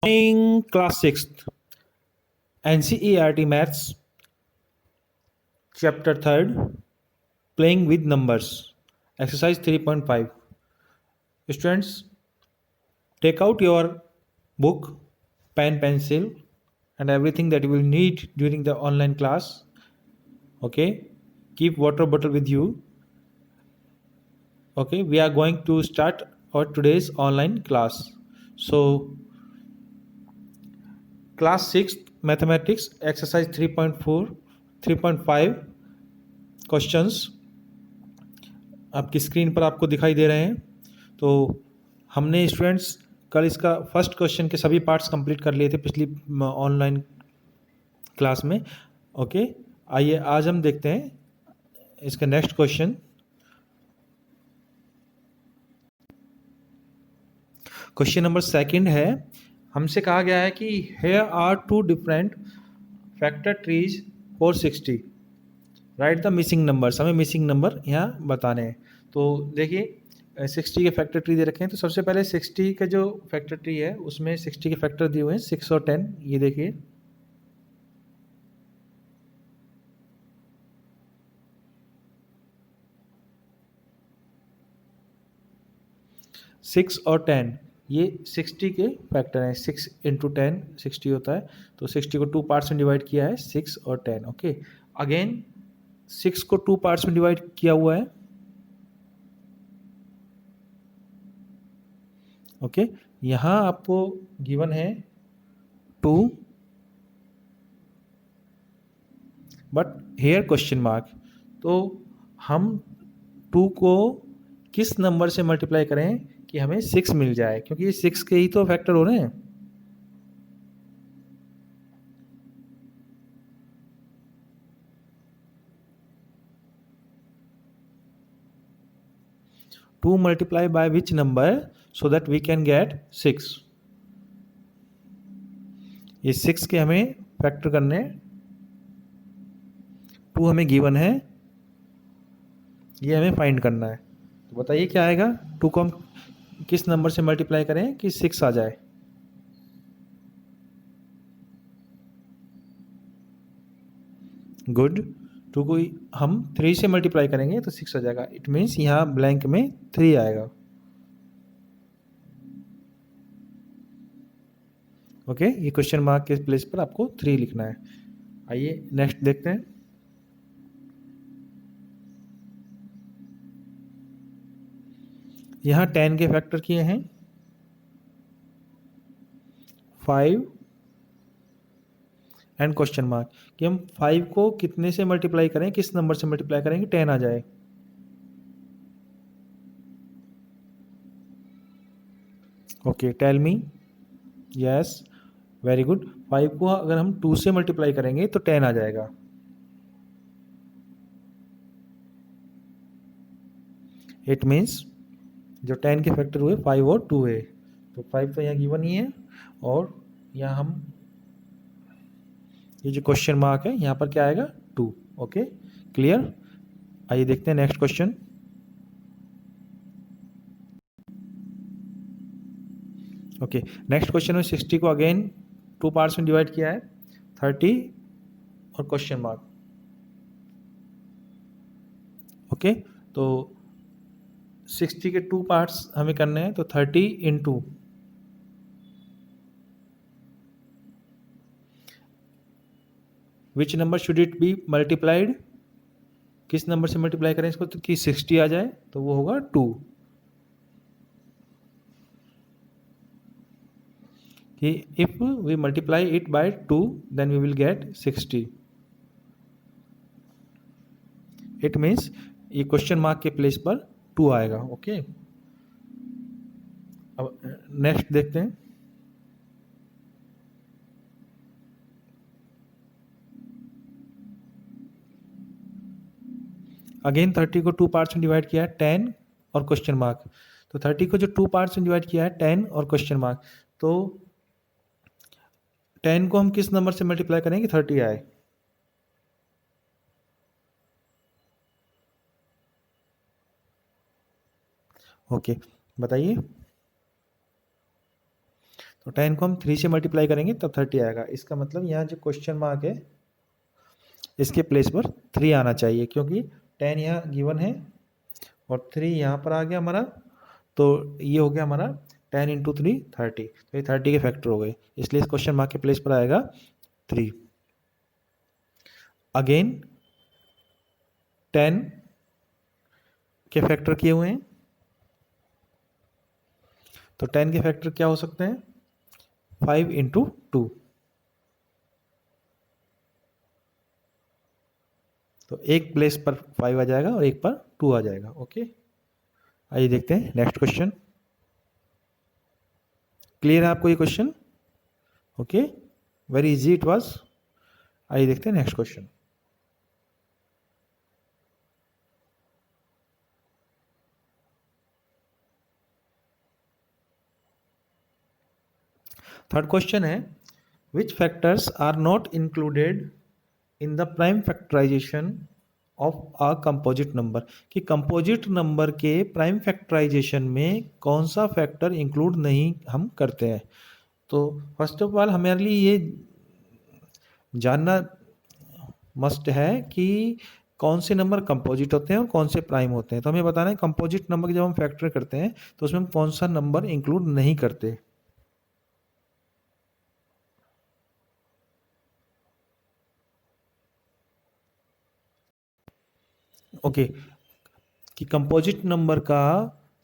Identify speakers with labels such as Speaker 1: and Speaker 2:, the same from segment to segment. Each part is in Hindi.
Speaker 1: In class 6th, NCERT Maths, Chapter 3rd, Playing with Numbers, Exercise 3.5. Students, take out your book, pen, pencil, and everything that you will need during the online class. Okay, keep water bottle with you. Okay, we are going to start our today's online class. So, class 6th mathematics exercise 3.4 3.5 questions आपकी स्क्रीन पर आपको दिखाई दे रहे हैं। तो हमने स्टूडेंट्स कल इसका फर्स्ट क्वेश्चन के सभी पार्ट्स कंप्लीट कर लिए थे पिछली ऑनलाइन क्लास में। ओके, आइए आज हम देखते हैं इसका next question. Question number second है, हमसे कहा गया है कि here are two different factor trees for 60, right the missing numbers. हमें मिसिंग नंबर यहाँ बताने हैं। तो देखिए 60 के फैक्टर ट्री दे रखे हैं। तो सबसे पहले 60 का जो फैक्टर ट्री है उसमें 60 के फैक्टर दिए हुए हैं 6 और 10। ये देखिए सिक्स और 10, ये 60 के फैक्टर हैं। 6 इंटू 10 60 होता है। तो 60 को 2 पार्ट्स में डिवाइड किया है, 6 और 10। ओके, अगेन 6 को 2 पार्ट्स में डिवाइड किया हुआ है। ओके, यहाँ आपको गिवन है 2, बट हेयर क्वेश्चन मार्क। तो हम 2 को किस नंबर से मल्टीप्लाई करें कि हमें 6 मिल जाए, क्योंकि ये 6 के ही तो फैक्टर हो रहे हैं। To multiply by which number so that we can get 6। ये 6 के हमें फैक्टर करने, 2 हमें गिवन है, ये हमें फाइंड करना है। तो बताइए क्या आएगा। 2 को हम किस नंबर से मल्टीप्लाई करें कि 6 आ जाए। गुड, 2 को हम 3 से मल्टीप्लाई करेंगे तो 6 आ जाएगा। इट मीन्स यहाँ ब्लैंक में 3 आएगा। ओके, ये क्वेश्चन मार्क के प्लेस पर आपको 3 लिखना है। आइए नेक्स्ट देखते हैं। यहाँ 10 के फैक्टर किए हैं 5 एंड क्वेश्चन मार्क कि हम 5 को कितने से मल्टीप्लाई करें, किस नंबर से मल्टीप्लाई करेंगे 10 आ जाए। Okay, tell me. Yes, very good. 5 को अगर हम 2 से मल्टीप्लाई करेंगे तो 10 आ जाएगा। इट मीन्स जो 10 के फैक्टर हुए 5 और 2 है। तो 5 तो यहाँ गिवन ही है, और यहाँ हम ये जो क्वेश्चन मार्क है यहाँ पर क्या आएगा 2। Okay, clear. आइए देखते हैं next question. Okay, next question में 60 को अगेन 2 पार्ट्स में डिवाइड किया है, 30 और क्वेश्चन मार्क। ओके, तो 60 के 2 पार्ट्स हमें करने हैं। तो 30 into which number should it be multiplied, किस नंबर से मल्टीप्लाई करें इसको तो कि 60 आ जाए, तो वो होगा 2। कि if we multiply it by 2 then we will get 60। It means ये क्वेश्चन मार्क के प्लेस पर 2 आएगा। ओके, अब नेक्स्ट देखते हैं। अगेन 30 को 2 पार्ट्स में डिवाइड किया है 10 और क्वेश्चन मार्क। तो 30 को जो 2 पार्ट्स में डिवाइड किया है 10 और क्वेश्चन मार्क, तो 10 को हम किस नंबर से मल्टीप्लाई करेंगे 30 आए। ओके, बताइए। तो 10 को हम 3 से मल्टीप्लाई करेंगे तब 30 आएगा। इसका मतलब यहाँ जो क्वेश्चन मार्क है इसके प्लेस पर 3 आना चाहिए, क्योंकि 10 यहाँ गिवन है और 3 यहाँ पर आ गया हमारा, तो ये हो गया हमारा 10 इंटू 3 30, तो ये 30 के फैक्टर हो गए, इसलिए इस क्वेश्चन मार्क के प्लेस पर आएगा 3। अगेन 10 के फैक्टर किए हुए हैं, तो 10 के फैक्टर क्या हो सकते हैं, 5 इंटू 2, तो एक प्लेस पर 5 आ जाएगा और एक पर 2 आ जाएगा। ओके, आइए देखते हैं नेक्स्ट क्वेश्चन। क्लियर है आपको ये question? Okay, very easy it was. आइए देखते हैं नेक्स्ट क्वेश्चन। थर्ड क्वेश्चन है, which factors are not included in the prime factorization of a composite number, कि कंपोजिट नंबर के प्राइम फैक्टराइजेशन में कौन सा फैक्टर इंक्लूड नहीं हम करते हैं। तो फर्स्ट ऑफ ऑल हमारे लिए ये जानना मस्ट है कि कौन से नंबर कंपोजिट होते हैं और कौन से प्राइम होते हैं। तो हमें बताना है कंपोजिट नंबर जब हम फैक्टर करते हैं तो उसमें हम कौन सा नंबर इंक्लूड नहीं करते। ओके, कि कंपोजिट नंबर का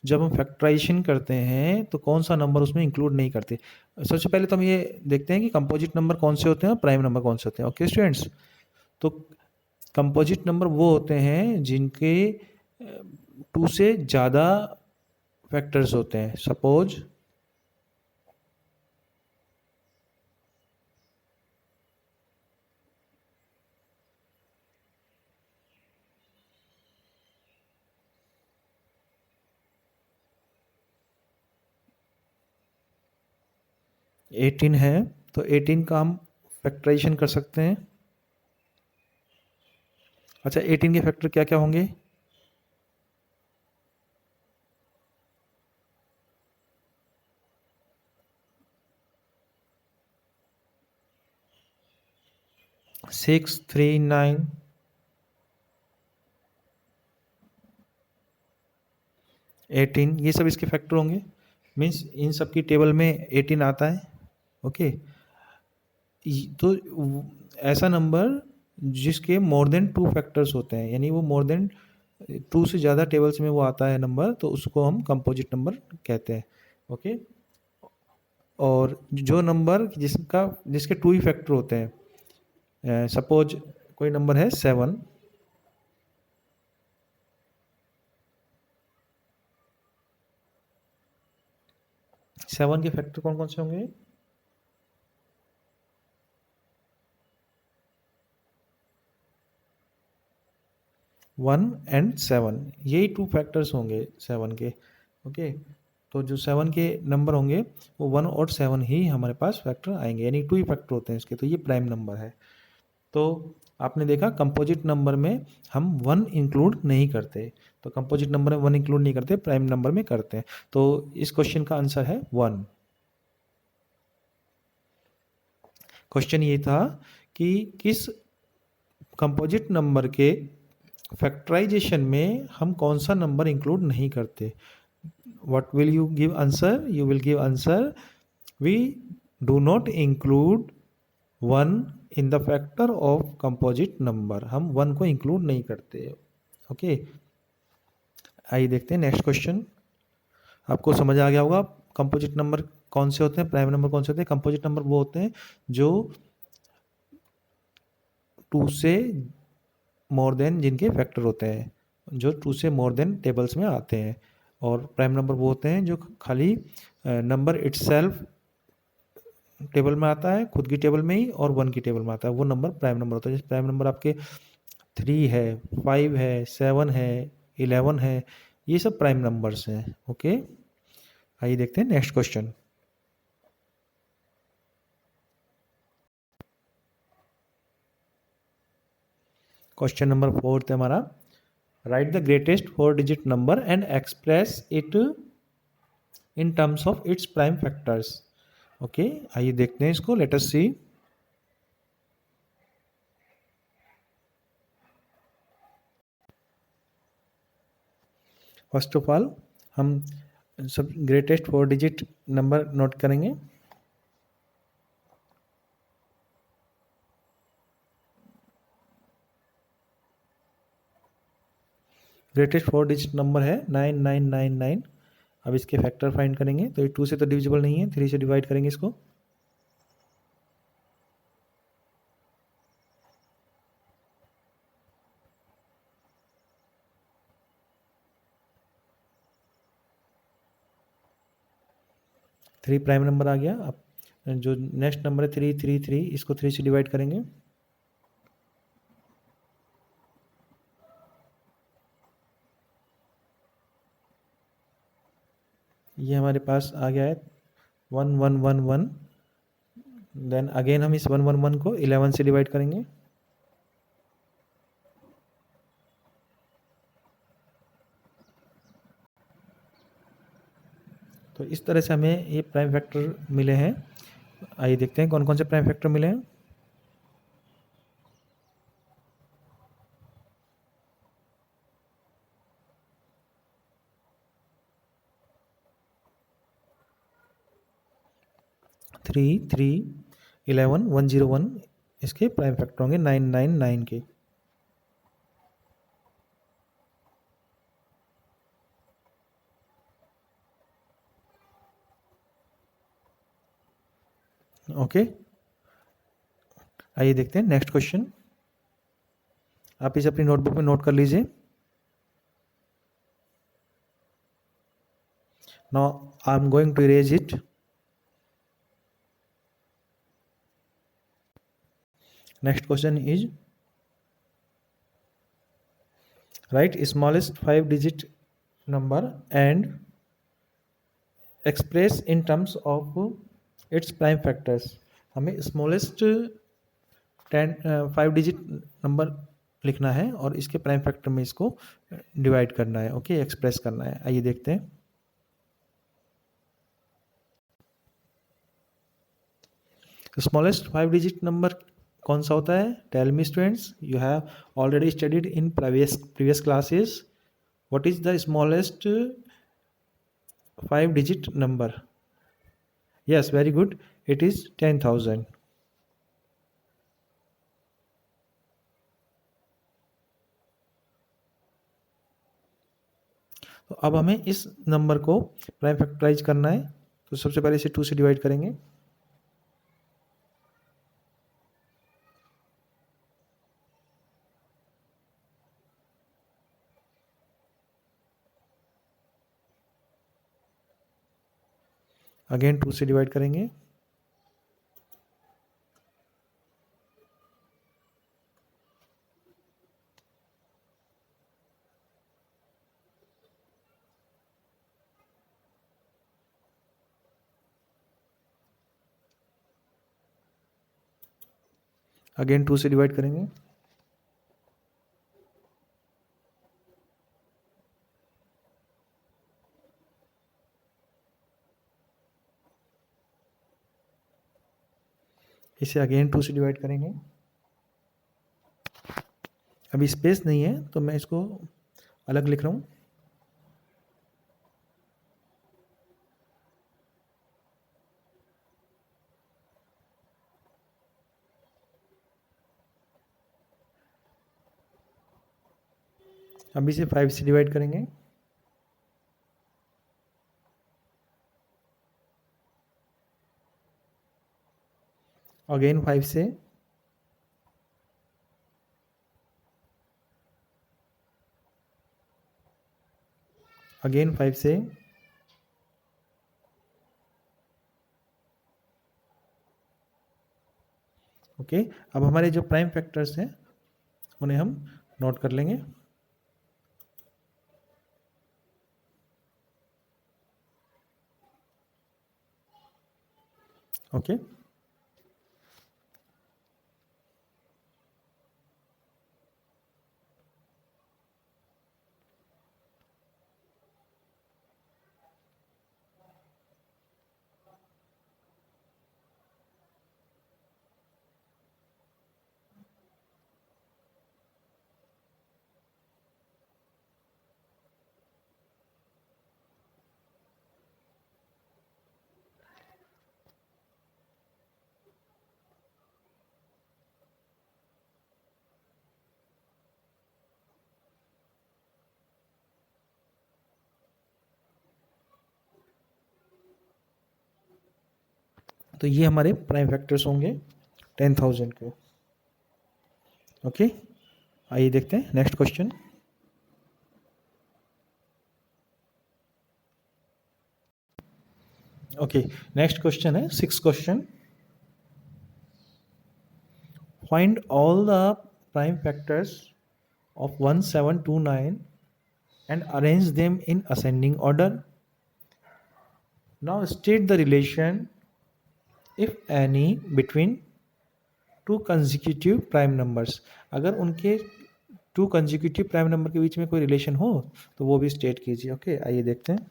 Speaker 1: जब हम फैक्टराइजेशन करते हैं तो कौन सा नंबर उसमें इंक्लूड नहीं करते। सबसे पहले तो हम ये देखते हैं कि कंपोजिट नंबर कौन से होते हैं और प्राइम नंबर कौन से होते हैं। ओके स्टूडेंट्स, तो कंपोजिट नंबर वो होते हैं जिनके 2 से ज़्यादा फैक्टर्स होते हैं। सपोज 18 है, तो 18 का हम फैक्टराइजेशन कर सकते हैं। अच्छा, 18 के फैक्टर क्या क्या होंगे? 6, 3, 9, 18, ये सब इसके फैक्टर होंगे। मीन्स इन सब की टेबल में 18 आता है। ओके, तो ऐसा नंबर जिसके मोर देन 2 फैक्टर्स होते हैं, यानी वो मोर देन 2 से ज़्यादा टेबल्स में वो आता है नंबर, तो उसको हम कंपोजिट नंबर कहते हैं। ओके, और जो नंबर जिसके 2 ही फैक्टर होते हैं, सपोज कोई नंबर है 7, के फैक्टर कौन कौन से होंगे? 1 एंड 7, यही 2 फैक्टर्स होंगे 7 के। ओके, तो जो 7 के नंबर होंगे वो 1 और 7 ही हमारे पास फैक्टर आएंगे, यानी 2 ही फैक्टर होते हैं इसके, तो ये प्राइम नंबर है। तो आपने देखा कंपोजिट नंबर में हम 1 इंक्लूड नहीं करते, तो कंपोजिट नंबर में 1 इंक्लूड नहीं करते, प्राइम नंबर में करते हैं। तो इस क्वेश्चन का आंसर है 1। क्वेश्चन ये था कि किस कंपोजिट नंबर के फैक्टराइजेशन में हम कौन सा नंबर इंक्लूड नहीं करते। What will you give answer? You will give answer, we do not include 1 in the factor of composite number, हम 1 को इंक्लूड नहीं करते। ओके, आइए देखते हैं नेक्स्ट क्वेश्चन। आपको समझ आ गया होगा कंपोजिट नंबर कौन से होते हैं, प्राइम नंबर कौन से होते हैं। कंपोजिट नंबर वो होते हैं जो 2 से मोर देन जिनके फैक्टर होते हैं, जो 2 से मोर देन टेबल्स में आते हैं। और प्राइम नंबर वो होते हैं जो खाली नंबर इटसेल्फ टेबल में आता है, खुद की टेबल में ही, और 1 की टेबल में आता है, वो नंबर प्राइम नंबर होता है। जैसे प्राइम नंबर आपके 3 है, 5 है, 7 है, 11 है, ये सब प्राइम नंबर्स हैं। ओके, आइए देखते हैं नेक्स्ट क्वेश्चन। क्वेश्चन नंबर 4 है हमारा, right the greatest 4 digit number and express it in terms of its prime factors. Okay, आइए देखते हैं इसको, let us see. First of all हम सब ग्रेटेस्ट 4 डिजिट नंबर नोट करेंगे। ग्रेटेस्ट 4 डिजिट नंबर है 9999। अब इसके फैक्टर फाइंड करेंगे, तो ये 2 से तो डिविजिबल नहीं है, 3 से डिवाइड करेंगे इसको। थ्री प्राइम नंबर आ गया। अब जो नेक्स्ट नंबर है 333, इसको 3 से डिवाइड करेंगे। ये हमारे पास आ गया है 1111। देन अगेन हम इस 111 को 11 से डिवाइड करेंगे। तो इस तरह से हमें ये प्राइम फैक्टर मिले हैं। आइए देखते हैं कौन कौन से प्राइम फैक्टर मिले हैं। थ्री, 11, 101 इसके प्राइम फैक्टर होंगे 999 के। ओके, आइए देखते हैं नेक्स्ट क्वेश्चन। आप इसे अपनी नोटबुक में नोट कर लीजिए। Now I am going to erase it. Next question is right smallest 5 digit number and express in terms of its prime factors. हमें स्मॉलेस्ट 5 डिजिट नंबर लिखना है और इसके प्राइम फैक्टर में इसको डिवाइड करना है। ओके, एक्सप्रेस करना है। आइए देखते हैं। स्मॉलेस्ट 5 डिजिट नंबर कौन सा होता है? Tell me students, you have already studied in previous classes. What is the smallest 5 digit number? Yes, very good, it is 10,000। तो अब हमें इस नंबर को प्राइम फैक्टराइज करना है। तो सबसे पहले इसे 2 से डिवाइड करेंगे। अगेन 2 से डिवाइड करेंगे। अगेन 2 से डिवाइड करेंगे। इसे अगेन 2 से डिवाइड करेंगे। अभी स्पेस नहीं है तो मैं इसको अलग लिख रहा हूँ। अभी इसे 5 से डिवाइड करेंगे। अगेन 5 से। अगेन 5 से। ओके, अब हमारे जो प्राइम फैक्टर्स हैं उन्हें हम नोट कर लेंगे। ओके, तो ये हमारे प्राइम फैक्टर्स होंगे 10,000 के। ओके, आइए देखते हैं next question. Okay, next question है 6 question. Find all the prime factors of 1729 and arrange them in ascending order. Now state the relation, if any, between two consecutive prime numbers. अगर उनके टू कंजिक्यूटिव प्राइम नंबर के बीच में कोई रिलेशन हो तो वो भी स्टेट कीजिए। ओके, आइए देखते हैं।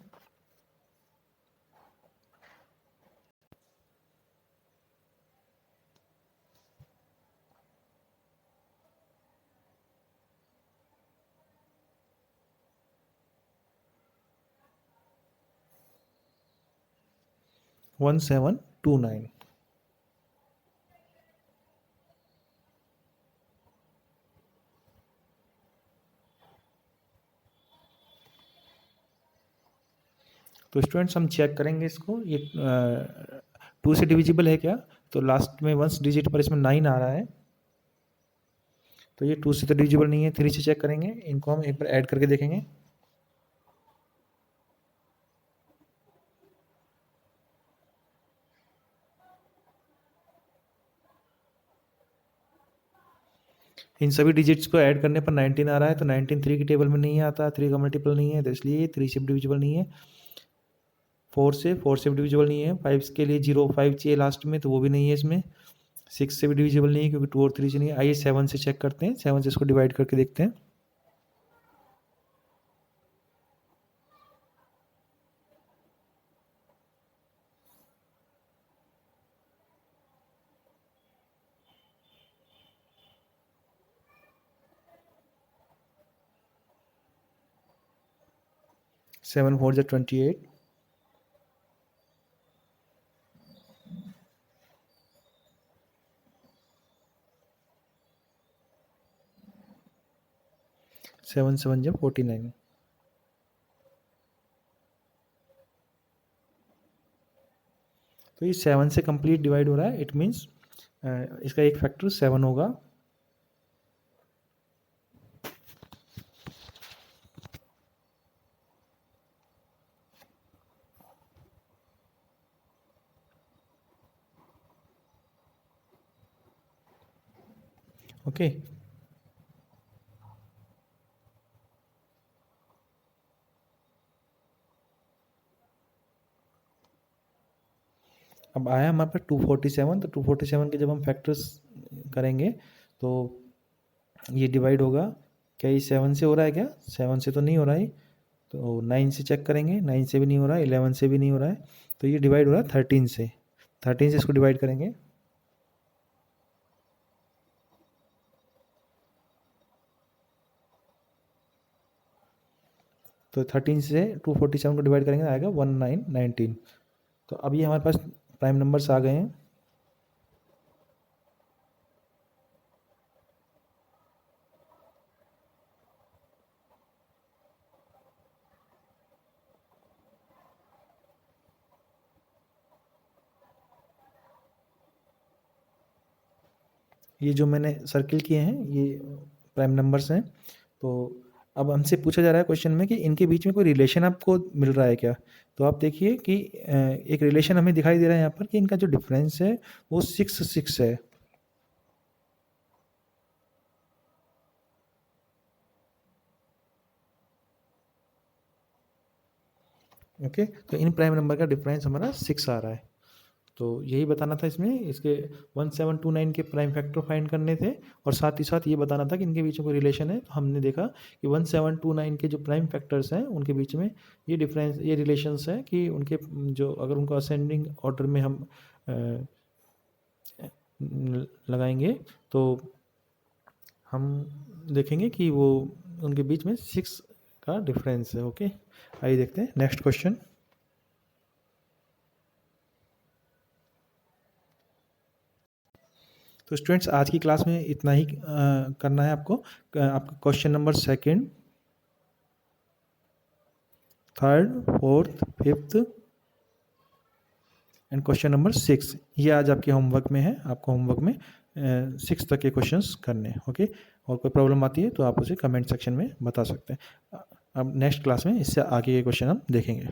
Speaker 1: One seven two nine. तो स्टूडेंट्स हम चेक करेंगे इसको, ये 2 से डिविजिबल है क्या? तो लास्ट में 1 डिजिट पर इसमें 9 आ रहा है, तो ये 2 से तो डिविजिबल नहीं है। 3 से चेक करेंगे, इनको हम एक बार ऐड करके देखेंगे। इन सभी डिजिट्स को ऐड करने पर 19 आ रहा है, तो 19 3 की टेबल में नहीं आता, 3 का मल्टीपल नहीं है, तो इसलिए 3 से डिविजिबल नहीं है। 4 से भी डिविजिबल नहीं है। 5 के लिए 0 5 चाहिए लास्ट में, तो वो भी नहीं है इसमें। 6 से भी डिविजिबल नहीं है क्योंकि 2 और 3 से नहीं है। आइए 7 से चेक करते हैं, 7 से इसको डिवाइड करके देखते हैं। सेवन 4 जा 28, 7 7 जा 49। तो ये 7 से कंप्लीट डिवाइड हो रहा है, इट मीन्स इसका एक फैक्टर 7 होगा। ओके, अब आया हमारे पास 247। तो 247 के जब हम फैक्टर्स करेंगे तो ये डिवाइड होगा। क्या ये 7 से हो रहा है क्या? 7 से तो नहीं हो रहा है। तो 9 से चेक करेंगे, 9 से भी नहीं हो रहा है, 11 से भी नहीं हो रहा है। तो ये डिवाइड हो रहा है 13 से। 13 से इसको डिवाइड करेंगे, तो 13 से 247 को डिवाइड करेंगे, आएगा 1919। तो अब ये हमारे पास प्राइम नंबर्स आ गए हैं। ये जो मैंने सर्किल किए हैं ये प्राइम नंबर्स हैं। तो अब हमसे पूछा जा रहा है क्वेश्चन में कि इनके बीच में कोई रिलेशन आपको मिल रहा है क्या? तो आप देखिए कि एक रिलेशन हमें दिखाई दे रहा है यहाँ पर कि इनका जो डिफरेंस है वो 6 है। ओके, तो इन प्राइम नंबर का डिफरेंस हमारा 6 आ रहा है। तो यही बताना था इसमें, इसके 1729 के प्राइम फैक्टर फाइंड करने थे और साथ ही साथ ये बताना था कि इनके बीच में कोई रिलेशन है। तो हमने देखा कि 1729 के जो प्राइम फैक्टर्स हैं उनके बीच में ये डिफरेंस, ये रिलेशंस है कि उनके जो अगर उनको असेंडिंग ऑर्डर में हम लगाएंगे तो हम देखेंगे कि वो उनके बीच में 6 का डिफरेंस है। ओके, आइए देखते हैं नेक्स्ट क्वेश्चन। तो स्टूडेंट्स आज की क्लास में इतना ही करना है आपको। आपका question number 2nd, 3rd, 4th, 5th and question number 6, ये आज आपके होमवर्क में है। आपको होमवर्क में 6 तक के क्वेश्चंस करने हैं। ओके, और कोई प्रॉब्लम आती है तो आप उसे कमेंट सेक्शन में बता सकते हैं। अब नेक्स्ट क्लास में इससे आगे के क्वेश्चन हम देखेंगे।